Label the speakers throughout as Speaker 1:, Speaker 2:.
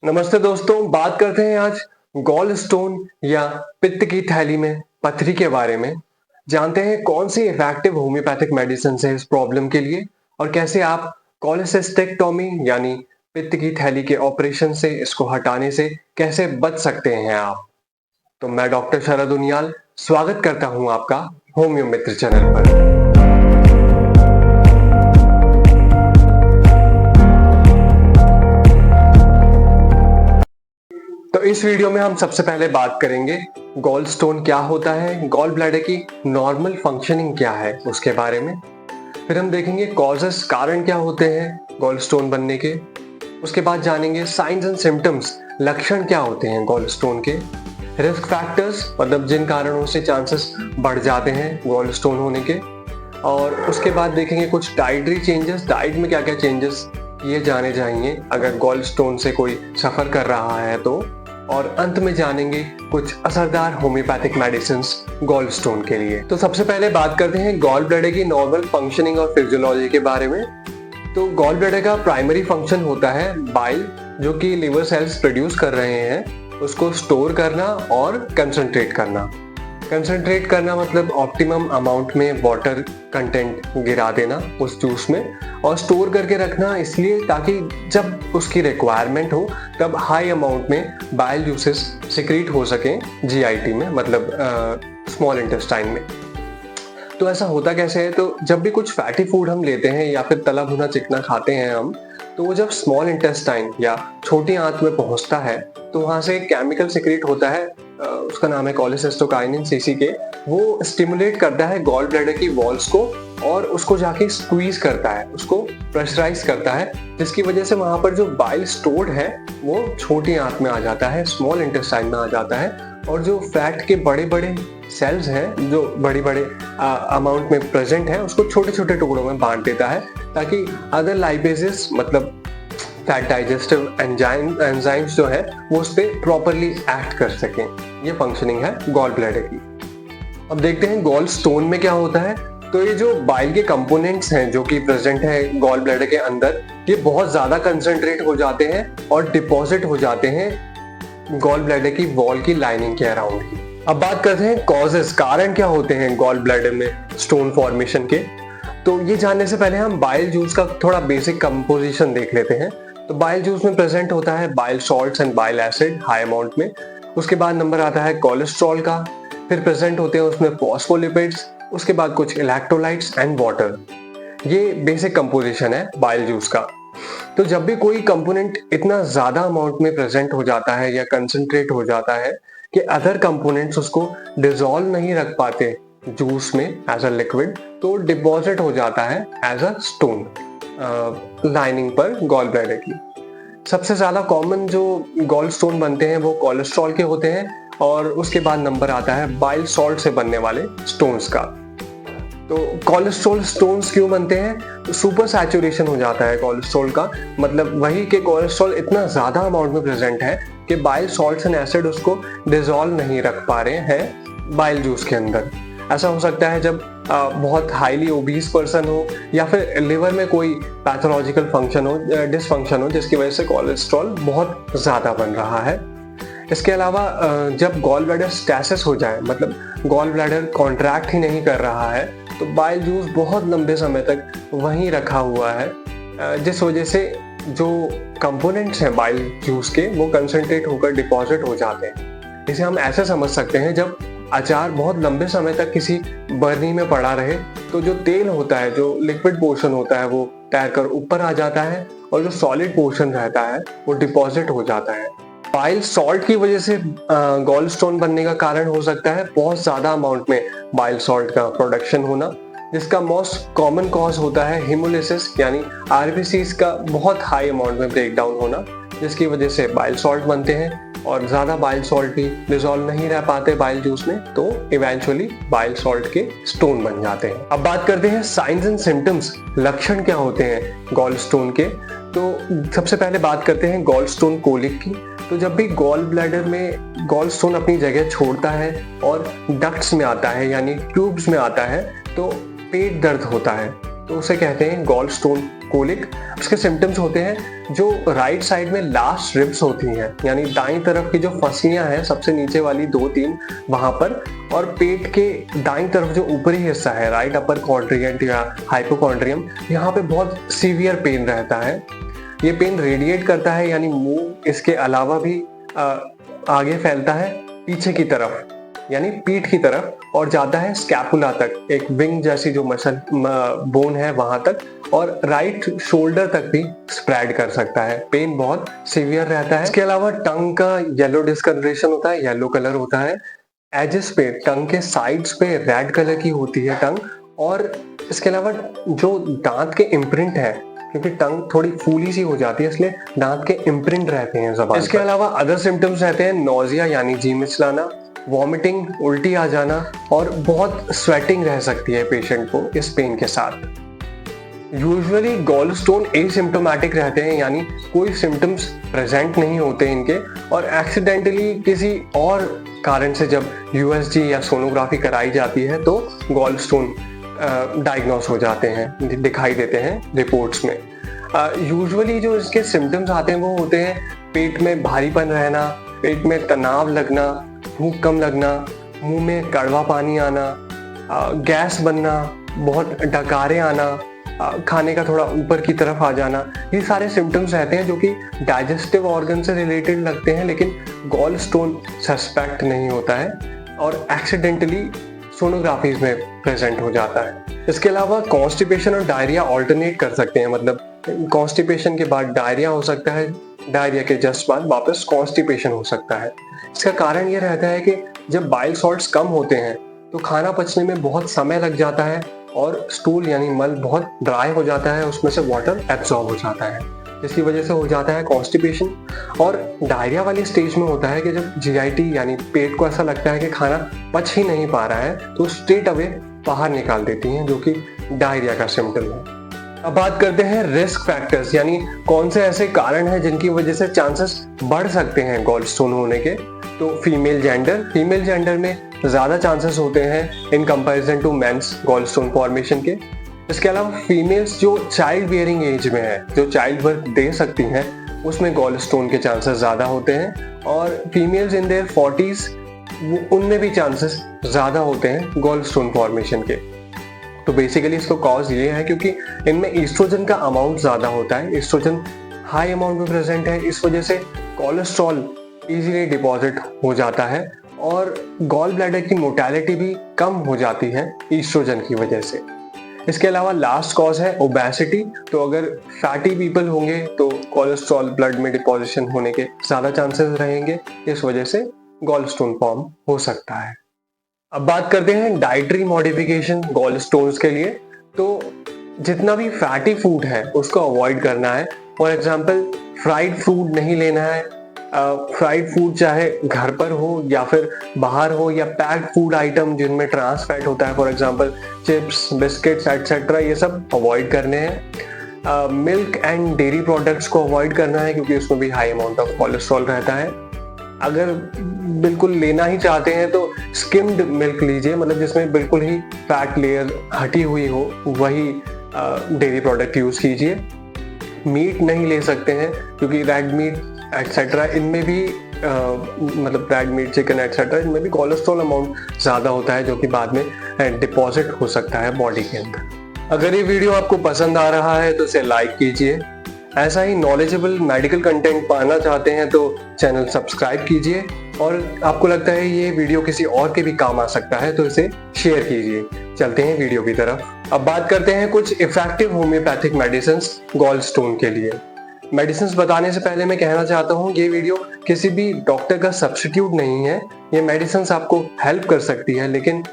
Speaker 1: नमस्ते दोस्तों, बात करते हैं आज गॉल स्टोन या पित्त की थैली में पथरी के बारे में। जानते हैं कौन सी इफेक्टिव होम्योपैथिक मेडिसिन है इस प्रॉब्लम के लिए और कैसे आप कोलेसिस्टेक्टोमी यानी पित्त की थैली के ऑपरेशन से इसको हटाने से कैसे बच सकते हैं आप। तो मैं डॉक्टर शरद उनियाल स्वागत करता हूं आपका होम्यो मित्र चैनल पर। तो इस वीडियो में हम सबसे पहले बात करेंगे गॉल स्टोन क्या होता है, गॉल ब्लैडर की नॉर्मल फंक्शनिंग क्या है उसके बारे में। फिर हम देखेंगे कॉजेस, कारण क्या होते हैं गॉल स्टोन बनने के। उसके बाद जानेंगे साइंस एंड सिम्टम्स, लक्षण क्या होते हैं गॉल स्टोन के। रिस्क फैक्टर्स, मतलब जिन कारणों से चांसेस बढ़ जाते हैं गॉल स्टोन होने के। और उसके बाद देखेंगे कुछ डाइटरी चेंजेस, डाइट में क्या क्या चेंजेस किए जाने चाहिए अगर गॉल स्टोन से कोई सफर कर रहा है तो। और अंत में जानेंगे कुछ असरदार होम्योपैथिक मेडिसिन्स गॉल स्टोन के लिए। तो सबसे पहले बात करते हैं गॉल ब्लैडर की नॉर्मल फंक्शनिंग और फिजियोलॉजी के बारे में। तो गॉल ब्लैडर का प्राइमरी फंक्शन होता है बाइल, जो कि लिवर सेल्स प्रोड्यूस कर रहे हैं उसको स्टोर करना और कंसंट्रेट करना। कंसंट्रेट करना मतलब ऑप्टिमम अमाउंट में वाटर कंटेंट गिरा देना उस जूस में, और स्टोर करके रखना इसलिए ताकि जब उसकी रिक्वायरमेंट हो तब हाई अमाउंट में बाइल जूसेस सिक्रीट हो सकें जीआईटी में, मतलब स्मॉल इंटेस्टाइन में। तो ऐसा होता कैसे है, तो जब भी कुछ फैटी फूड हम लेते हैं या फिर तला भुना चिकना खाते हैं हम, तो वो जब स्मॉल इंटेस्टाइन या छोटी आंत में पहुंचता है तो वहां से केमिकल सिक्रेट होता है, उसका नाम है कोलेसिस्टोकाइनिन सीसीके। वो स्टिमुलेट करता है गॉल ब्लैडर की वॉल्स को और उसको जाके स्क्वीज करता है, उसको प्रेशराइज करता है, जिसकी वजह से वहां पर जो बाइल स्टोर्ड है वो छोटी आंत में आ जाता है, स्मॉल इंटेस्टाइन में आ जाता है। और जो फैट के बड़े बड़े सेल्स हैं जो बड़े बड़े अमाउंट में प्रेजेंट है उसको छोटे छोटे टुकड़ों में बांट देता है, ताकि अदर लाइपेजेस मतलब फैट डाइजेस्टिव एंजाइम्स जो है वो उस पर प्रॉपरली एक्ट कर सकें। ये फंक्शनिंग है गॉल ब्लैडर की। अब देखते हैं गॉल स्टोन में क्या होता है। तो ये जो बाइल के कंपोनेंट्स हैं जो कि प्रेजेंट है गॉल ब्लैडर के अंदर, ये बहुत ज्यादा कंसंट्रेट हो जाते हैं और डिपॉजिट हो जाते हैं गॉल ब्लैडर की वॉल की लाइनिंग के अराउंड ही। अब बात करते हैं कॉजेस, कारण क्या होते हैं गॉल ब्लैडर में स्टोन फॉर्मेशन के। तो ये जानने से पहले हम बाइल जूस का थोड़ा बेसिक कंपोजिशन देख लेते हैं। तो बाइल जूस में प्रेजेंट होता है bile salts and bile acid high amount में। उसके बाद नंबर आता है कोलेस्ट्रॉल का, फिर प्रेजेंट होते हैं उसमें फॉस्फोलिपिड्स, उसके बाद कुछ इलेक्ट्रोलाइट्स एंड वाटर। ये बेसिक कंपोजिशन है बाइल जूस का। तो जब भी कोई कंपोनेंट इतना ज्यादा अमाउंट में प्रेजेंट हो जाता है या कंसंट्रेट हो जाता है कि अदर कंपोनेंट्स उसको डिसॉल्व नहीं रख पाते जूस में एज अ लिक्विड, तो डिपॉजिट हो जाता है एज अ स्टोन लाइनिंग पर गॉल ब्लैडर की। सबसे ज्यादा कॉमन जो गॉल स्टोन बनते हैं वो कोलेस्ट्रॉल के होते हैं, और उसके बाद नंबर आता है बाइल सॉल्ट से बनने वाले स्टोन्स का। तो कोलेस्ट्रॉल स्टोन्स क्यों बनते हैं, तो सुपर सैचुरेशन हो जाता है कोलेस्ट्रॉल का, मतलब वही कि कोलेस्ट्रॉल इतना ज्यादा अमाउंट में प्रेजेंट है कि बाइल सॉल्ट्स एंड एसिड उसको डिसॉल्व नहीं रख पा रहे हैं बाइल जूस के अंदर। ऐसा हो सकता है जब बहुत हाईली ओबीस पर्सन हो या फिर लिवर में कोई पैथोलॉजिकल फंक्शन हो, डिसफंक्शन हो, जिसकी वजह से कोलेस्ट्रॉल बहुत ज्यादा बन रहा है। इसके अलावा जब गॉल ब्लैडर स्टैसिस हो जाए, मतलब गॉल ब्लैडर कॉन्ट्रैक्ट ही नहीं कर रहा है, तो बाइल जूस बहुत लंबे समय तक वहीं रखा हुआ है, जिस वजह से जो कंपोनेंट्स हैं बाइल जूस के वो कंसंट्रेट होकर डिपॉजिट हो जाते हैं। इसे हम ऐसे समझ सकते हैं, जब अचार बहुत लंबे समय तक किसी बर्नी में पड़ा रहे तो जो तेल होता है, जो लिक्विड पोर्शन होता है, वो तैरकर ऊपर आ जाता है और जो सॉलिड पोर्शन रहता है वो डिपॉजिट हो जाता है। बाइल सॉल्ट की वजह से गॉल स्टोन बनने का कारण हो सकता है बहुत ज्यादा अमाउंट में बाइल सॉल्ट का प्रोडक्शन होना, जिसका मोस्ट कॉमन कॉज होता है हिमोलिसिस, यानी आरबीसीज का बहुत हाई अमाउंट में ब्रेक डाउन होना, जिसकी वजह से बाइल सॉल्ट बनते हैं। और ज्यादा बाइल सॉल्ट भी डिसॉल्व नहीं रह पाते बाइल जूस में, तो इवेंचुअली बाइल सॉल्ट के स्टोन बन जाते हैं। अब बात करते हैं साइंस एंड सिम्टम्स, लक्षण क्या होते हैं गॉल स्टोन के। तो सबसे पहले बात करते हैं गॉल स्टोन कोलिक की। तो जब भी गॉल ब्लैडर में गॉल स्टोन अपनी जगह छोड़ता है और डक्ट्स में आता है यानी ट्यूब्स में आता है, तो पेट दर्द होता है। तो उसे कहते हैं गॉल स्टोन कोलिक। उसके सिम्टम्स होते हैं जो राइट साइड में लास्ट रिब्स होती हैं, यानी दाईं तरफ की जो फसलियां हैं सबसे नीचे वाली 2-3 वहां पर, और पेट के दाईं तरफ जो ऊपरी हिस्सा है राइट अपर क्वाड्रिएंट या हाइपोकॉन्ड्रियम, यहाँ पे बहुत सीवियर पेन रहता है। ये पेन रेडिएट करता है, यानी मुंह इसके अलावा भी आगे फैलता है पीछे की तरफ, यानी पीठ की तरफ, और जाता है स्कैपुला तक, एक विंग जैसी जो मसल बोन है वहां तक, और राइट शोल्डर तक भी स्प्रेड कर सकता है। पेन बहुत सीवियर रहता है। इसके अलावा टंग का येलो डिस्कलरेशन होता है, येलो कलर होता है। एजेस पे, टंग के साइड्स पे रेड कलर की होती है टंग। और इसके अलावा जो दांत के इम्प्रिंट है, क्योंकि टंग थोड़ी फूली सी हो जाती है इसलिए दांत के इम्प्रिंट रहते हैं ज़बान पर। इसके अलावा अदर सिम्टम्स रहते हैं नोजिया यानी जी मिचलाना, वॉमिटिंग, उल्टी आ जाना, और बहुत स्वेटिंग रह सकती है पेशेंट को इस पेन के साथ। यूजुअली गॉल स्टोन एसिम्प्टोमेटिक रहते हैं, यानी कोई सिम्टम्स प्रेजेंट नहीं होते इनके, और एक्सीडेंटली किसी और कारण से जब यूएसजी या सोनोग्राफी कराई जाती है तो गॉल स्टोन डायग्नोस हो जाते हैं, दिखाई देते हैं रिपोर्ट्स में। यूजुअली जो इसके सिम्टम्स आते हैं वो होते हैं पेट में भारीपन रहना, पेट में तनाव लगना, भूख कम लगना, मुंह में कड़वा पानी आना, गैस बनना, बहुत डकारे आना, खाने का थोड़ा ऊपर की तरफ आ जाना। ये सारे सिम्टम्स रहते हैं जो कि डाइजेस्टिव ऑर्गन से रिलेटेड लगते हैं, लेकिन गॉल स्टोन सस्पेक्ट नहीं होता है और एक्सीडेंटली सोनोग्राफीज में प्रेजेंट हो जाता है। इसके अलावा कॉन्स्टिपेशन और डायरिया ऑल्टरनेट कर सकते हैं, मतलब कॉन्स्टिपेशन के बाद डायरिया हो सकता है, डायरिया के जस्ट बाद वापस कॉन्स्टिपेशन हो सकता है। इसका कारण ये रहता है कि जब बाइल सॉल्ट्स कम होते हैं तो खाना पचने में बहुत समय लग जाता है और स्टूल यानी मल बहुत ड्राई हो जाता है, उसमें से वाटर एब्जॉर्ब हो जाता है, जिसकी वजह से हो जाता है कॉन्स्टिपेशन। और डायरिया वाली स्टेज में होता है कि जब जीआईटी यानी पेट को ऐसा लगता है कि खाना पच ही नहीं पा रहा है तो स्ट्रेट अवे बाहर निकाल देती हैं, जो कि डायरिया का सिम्टम है। अब बात करते हैं रिस्क फैक्टर्स, यानी कौन से ऐसे कारण हैं जिनकी वजह से चांसेस बढ़ सकते हैं गॉल स्टोन होने के। तो फीमेल जेंडर में ज्यादा चांसेस होते हैं in comparison to men's gallstone formation के। इसके अलावा फीमेल्स जो चाइल्ड बियरिंग एज में है, जो चाइल्ड बर्थ दे सकती हैं, उसमें गॉल स्टोन के चांसेस ज्यादा होते हैं। और फीमेल्स इन देयर 40s, उनमें भी चांसेस ज्यादा होते हैं गॉल स्टोन फॉर्मेशन के। तो बेसिकली इसको कॉज ये है क्योंकि इनमें ईस्ट्रोजन का अमाउंट ज्यादा होता है, ईस्ट्रोजन हाई अमाउंट में प्रेजेंट है, इस वजह से कोलेस्ट्रॉल इजीली डिपॉजिट हो जाता है और गॉल ब्लैडर की मोर्टेलिटी भी कम हो जाती है ईस्ट्रोजन की वजह से। इसके अलावा लास्ट कॉज है ओबेसिटी। तो अगर फैटी पीपल होंगे तो कोलेस्ट्रॉल ब्लड में डिपॉजिशन होने के ज्यादा चांसेस रहेंगे, इस वजह से गॉल स्टोन फॉर्म हो सकता है। अब बात करते हैं डाइटरी मॉडिफिकेशन गॉल स्टोन्स के लिए। तो जितना भी फैटी फूड है उसको अवॉइड करना है। फॉर एग्जाम्पल फ्राइड फूड नहीं लेना है। फ्राइड फूड चाहे घर पर हो या फिर बाहर हो, या पैक्ड फूड आइटम जिनमें ट्रांस फैट होता है, for example chips, biscuits etcetera, ये सब अवॉइड करने हैं। मिल्क एंड डेयरी प्रोडक्ट्स को अवॉइड करना है क्योंकि उसमें भी हाई अमाउंट ऑफ कोलेस्ट्रॉल रहता है। अगर बिल्कुल लेना ही चाहते हैं तो स्किम्ड मिल्क लीजिए, मतलब जिसमें बिल्कुल ही फैट लेयर हटी हुई हो, वही डेयरी प्रोडक्ट यूज कीजिए। मीट नहीं ले सकते हैं क्योंकि रेड मीट एटसेट्रा, इनमें भी मतलब रेड मीट, चिकन एटसेट्रा, इनमें भी कोलेस्ट्रॉल अमाउंट ज़्यादा होता है जो कि बाद में डिपॉजिट हो सकता है बॉडी के अंदर। अगर ये वीडियो आपको पसंद आ रहा है तो इसे लाइक कीजिए। ऐसा ही नॉलेजेबल मेडिकल कंटेंट पाना चाहते हैं तो चैनल सब्सक्राइब कीजिए, और आपको लगता है ये वीडियो किसी और के भी काम आ सकता है तो इसे शेयर कीजिए। चलते हैं वीडियो की तरफ। अब बात करते हैं कुछ effective homeopathic medicine gallstone के लिए। मेडिसिन बताने से पहले मैं कहना चाहता हूँ ये वीडियो किसी भी डॉक्टर का सब्स्टिट्यूट नहीं है। ये मेडिसिन आपको हेल्प कर सकती है, लेकिन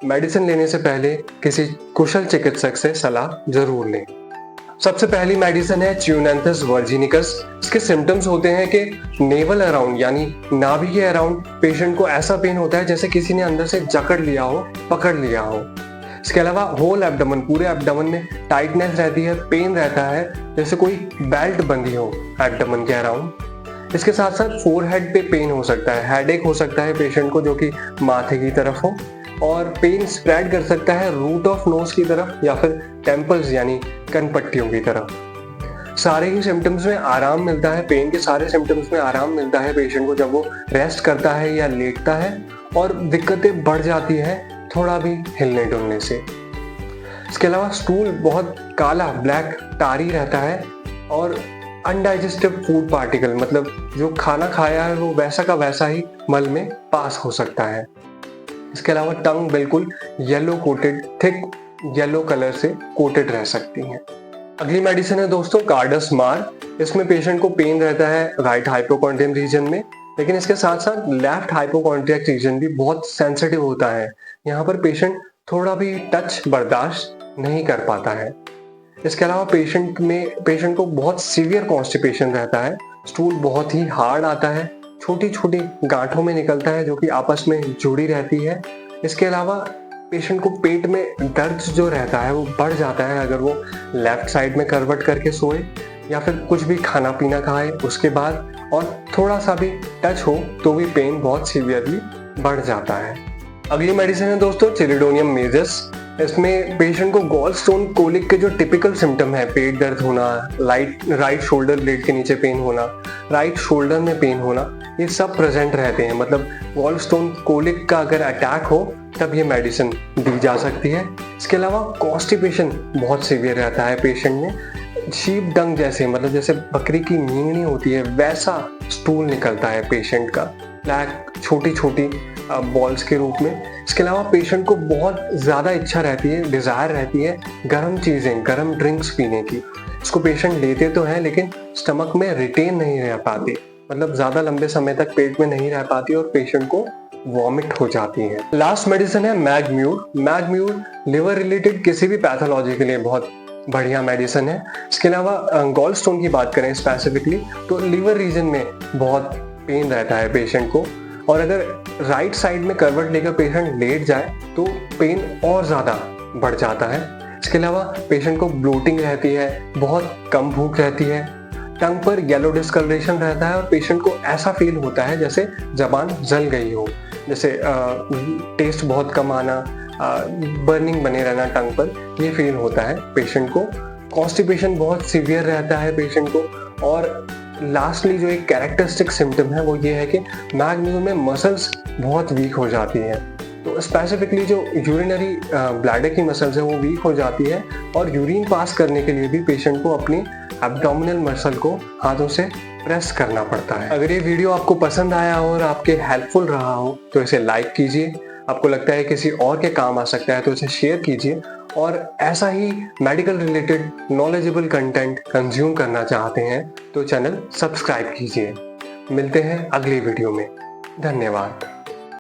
Speaker 1: मेडिसिन लेने से पहले किसी कुशल चिकित्सक से सलाह जरूर लें। सबसे पहली मेडिसिन है च्यूनेंथस वर्जिनिकस। इसके सिम्टम्स होते हैं कि नेवल अराउंड यानी नाभि के अराउंड पेशेंट को ऐसा पेन होता है जैसे किसी ने अंदर से जकड़ लिया हो, पकड़ लिया हो। इसके अलावा होल एब्डोमेन, पूरे एब्डोमेन में टाइटनेस रहती है, पेन रहता है जैसे कोई बेल्ट बंधी हो एब्डोमेन के अराउंड। इसके साथ साथ फोरहेड पे पेन हो सकता है, हेडेक हो सकता है पेशेंट को जो कि माथे की तरफ हो। और पेन स्प्रेड कर सकता है रूट ऑफ नोज की तरफ या फिर टेम्पल्स यानी कनपट्टियों की तरफ। सारे ही सिम्टम्स में आराम मिलता है, पेन के सारे सिम्टम्स में आराम मिलता है पेशेंट को जब वो रेस्ट करता है या लेटता है, और दिक्कतें बढ़ जाती है थोड़ा भी हिलने डुलने से। इसके अलावा स्टूल बहुत काला ब्लैक टारी रहता है और अनडाइजेस्टिव फूड पार्टिकल मतलब जो खाना खाया है वो वैसा का वैसा ही मल में पास हो सकता है। इसके अलावा टंग बिल्कुल yellow coated, thick yellow colour से कोटेड रह सकती है। अगली मेडिसिन है दोस्तों कार्डस मार। इसमें पेशेंट को पेन रहता है राइट हाइपोकॉन्ड्रियम रीजन में, लेकिन इसके साथ साथ लेफ्ट हाइपोकॉन्ड्रियक रीजन भी बहुत सेंसिटिव होता है। यहाँ पर पेशेंट थोड़ा भी टच बर्दाश्त नहीं कर पाता है। इसके अलावा पेशेंट को बहुत सीवियर कॉन्स्टिपेशन रहता है, स्टूल बहुत ही हार्ड आता है, छोटी छोटी गांठों में निकलता है जो कि आपस में जुड़ी रहती है। इसके अलावा पेशेंट को पेट में दर्द जो रहता है वो बढ़ जाता है अगर वो लेफ्ट साइड में करवट करके सोए या फिर कुछ भी खाना पीना खाए उसके बाद, और थोड़ा सा भी टच हो तो भी पेन बहुत सीवियरली बढ़ जाता है। अगली मेडिसिन है दोस्तों चिलिडोनियम मेजस। इसमें पेशेंट को गॉल स्टोन कोलिक के जो टिपिकल सिम्टम है, पेट दर्द होना, राइट शोल्डर ब्लेड के नीचे पेन होना, राइट शोल्डर में पेन होना, ये सब प्रेजेंट रहते हैं। मतलब गॉल स्टोन कोलिक का अगर अटैक हो तब ये मेडिसिन दी जा सकती है। इसके अलावा कॉन्स्टिपेशन बहुत सीवियर रहता है पेशेंट में, शीप डंग जैसे मतलब जैसे बकरी की मींगनी होती है वैसा स्टूल निकलता है पेशेंट का, ब्लैक छोटी छोटी बॉल्स के रूप में। इसके अलावा पेशेंट को बहुत ज़्यादा इच्छा रहती है, डिज़ायर रहती है गर्म चीज़ें, गर्म ड्रिंक्स पीने की। इसको पेशेंट लेते तो हैं लेकिन स्टमक में रिटेन नहीं रह पाती, मतलब ज़्यादा लंबे समय तक पेट में नहीं रह पाती और पेशेंट को वॉमिट हो जाती है। लास्ट मेडिसिन है मैगम्यूर। मैगम्यूर लिवर रिलेटेड किसी भी पैथोलॉजी के लिए बहुत बढ़िया मेडिसिन है। इसके अलावा गॉल स्टोन की बात करें स्पेसिफिकली तो लिवर रीजन में बहुत पेन रहता है पेशेंट को, और अगर राइट साइड में करवट लेकर पेशेंट लेट जाए तो पेन और ज़्यादा बढ़ जाता है। इसके अलावा पेशेंट को ब्लोटिंग रहती है, बहुत कम भूख रहती है, टंग पर येलो डिस्कलरेशन रहता है और पेशेंट को ऐसा फील होता है जैसे जबान जल गई हो, जैसे टेस्ट बहुत कम आना, बर्निंग बने रहना टंग पर, ये फील होता है पेशेंट को। कॉन्स्टिपेशन बहुत सीवियर रहता है पेशेंट को, और लास्टली जो एक कैरेक्टरिस्टिक सिम्टम है वो ये है कि मैगम्यूर में मसल्स बहुत वीक हो जाती हैं। तो स्पेसिफिकली जो यूरिनरी ब्लैडर की मसल्स है वो वीक हो जाती है, और यूरिन पास करने के लिए भी पेशेंट को अपनी एब्डोमिनल मसल को हाथों से प्रेस करना पड़ता है। अगर ये वीडियो आपको पसंद आया हो और आपके हेल्पफुल रहा हो तो इसे लाइक कीजिए। आपको लगता है किसी और के काम आ सकता है तो इसे शेयर कीजिए, और ऐसा ही medical related knowledgeable content consume करना चाहते हैं तो चैनल सब्सक्राइब कीजिए। मिलते हैं अगली वीडियो में। धन्यवाद।